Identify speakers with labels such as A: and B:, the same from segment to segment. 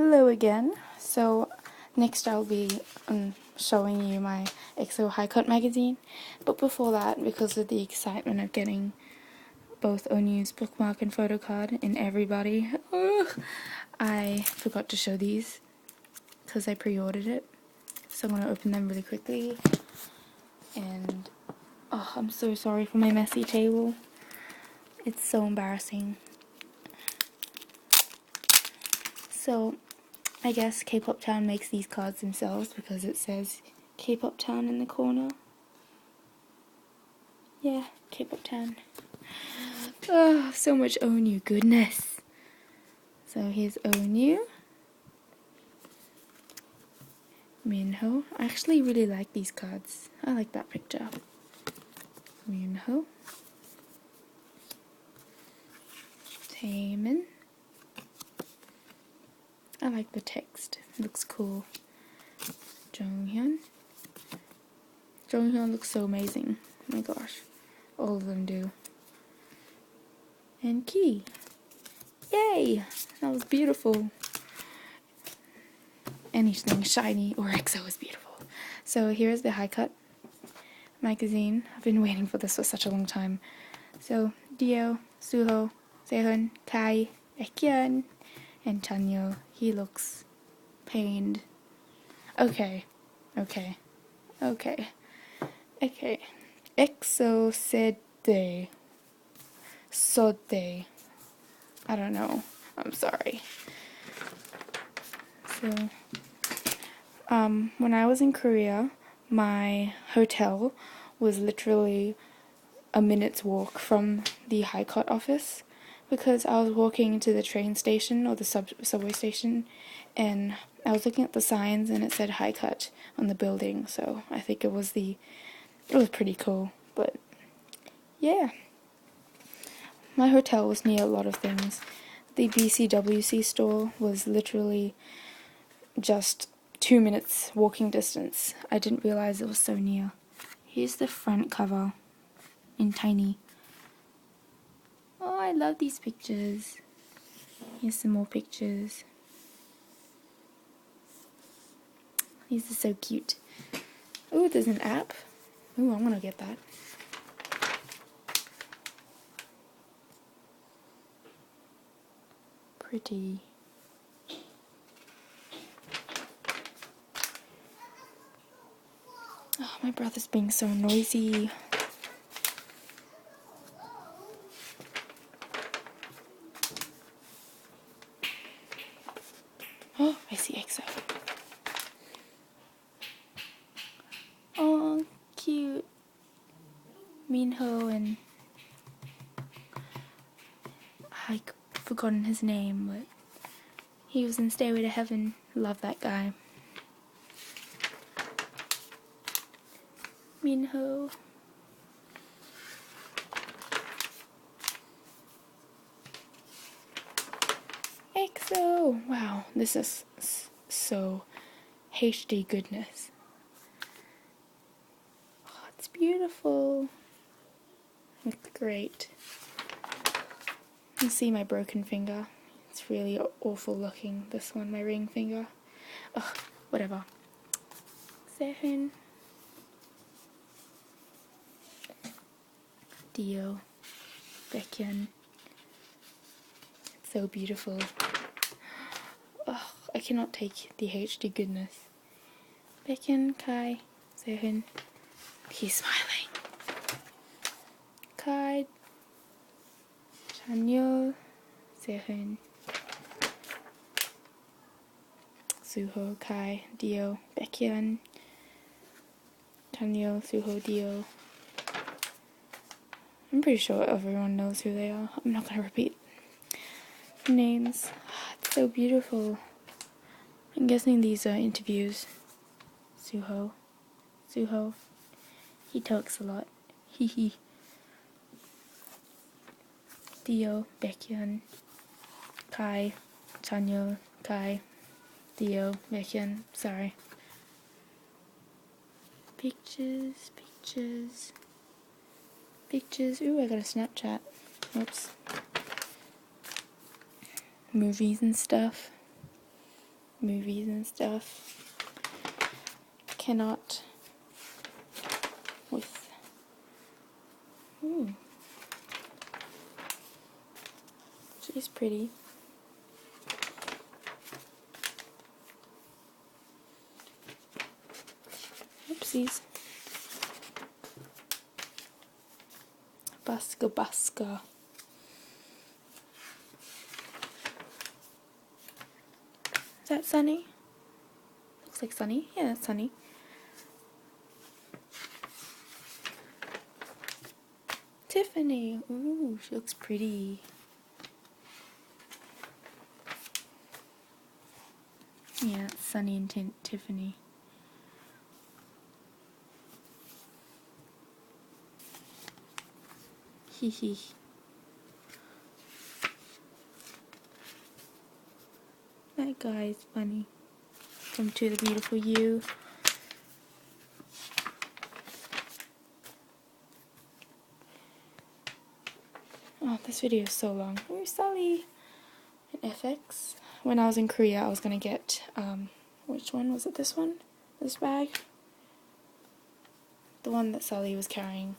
A: Hello again. So next I'll be showing you my EXO High Cut magazine, but before that, because of the excitement of getting both Onyu's bookmark and photo card in Everybody, I forgot to show these because I pre-ordered it. So I'm going to open them really quickly, and I'm so sorry for my messy table. It's so embarrassing. So I guess K-Pop Town makes these cards themselves because it says K-Pop Town in the corner. Yeah, K-Pop Town. Oh, so much Onyu goodness. So here's Onyu. Minho. I actually really like these cards. I like that picture. Minho. Taemin. I like the text. It looks cool. Jonghyun. Jonghyun looks so amazing. Oh my gosh. All of them do. And Key. Yay! That was beautiful. Anything shiny or EXO is beautiful. So here's the High Cut magazine. I've been waiting for this for such a long time. So Dio, Suho, Sehun, Kai, Baekhyun, and Chanyeol. He looks pained. Okay. EXO said they. So they. I don't know. I'm sorry. So, when I was in Korea, my hotel was literally a minute's walk from the High Cut office, because I was walking to the train station or the subway station, and I was looking at the signs and it said High Cut on the building, so I think it was pretty cool. But yeah, my hotel was near a lot of things. The BCWC store was literally just 2 minutes walking distance. I didn't realize it was so near. Here's the front cover in tiny. Oh, I love these pictures. Here's some more pictures. These are so cute. Oh, there's an app. Oh, I'm gonna get that. Pretty. Oh, my brother's being so noisy. Oh, I see EXO. Oh, cute. Minho and I've forgotten his name, but he was in Stairway to Heaven. Love that guy. Minho. EXO! Wow, this is so HD goodness. Oh, it's beautiful. Looks great. You see my broken finger. It's really awful looking, this one, my ring finger. Ugh, whatever. Sehun. Dio. Baekhyun. It's so beautiful. Ugh, I cannot take the HD goodness. Baekhyun, Kai, Sehun. He's smiling. Kai, Chanyeol, Sehun, Suho, Kai, Dio, Baekhyun, Chanyeol, Suho, Dio. I'm pretty sure everyone knows who they are. I'm not gonna repeat names. It's so beautiful. I'm guessing these are interviews. Suho. He talks a lot. Hee. Dio, Baekhyun, Kai, Chanyeol, Kai, Dio, Baekhyun. Sorry. Pictures. Ooh, I got a Snapchat. Oops. Movies and stuff. movies and stuff. Cannot with. She's pretty. Oopsies. Buska buska. Is that Sunny? Looks like Sunny. Yeah, that's Sunny. Tiffany. Ooh, she looks pretty. Yeah, it's Sunny and Tiffany. Hee hee. That guy's funny. Come to the beautiful you. Oh, this video is so long. Ooh, Sally. An FX. When I was in Korea, I was gonna get, which one? Was it this one? This bag? The one that Sally was carrying.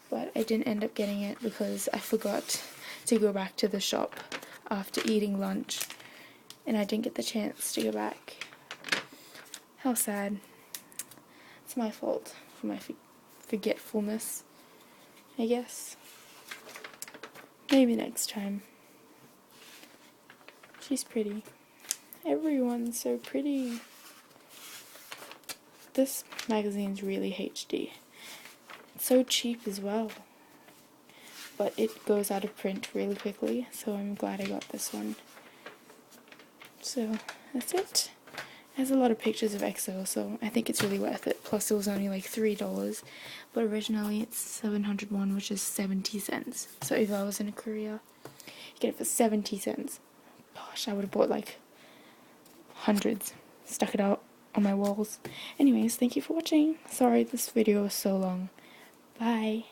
A: But I didn't end up getting it because I forgot to go back to the shop after eating lunch. And I didn't get the chance to go back. How sad. It's my fault for my forgetfulness, I guess. Maybe next time. She's pretty. Everyone's so pretty. This magazine's really HD. It's so cheap as well. But it goes out of print really quickly, so I'm glad I got this one. So, that's it. It has a lot of pictures of EXO, so I think it's really worth it. Plus it was only like $3, but originally it's 701, which is 70 cents. So if I was in Korea, you get it for 70 cents. Gosh, I would have bought like hundreds, stuck it out on my walls. Anyways, thank you for watching. Sorry this video was so long. Bye.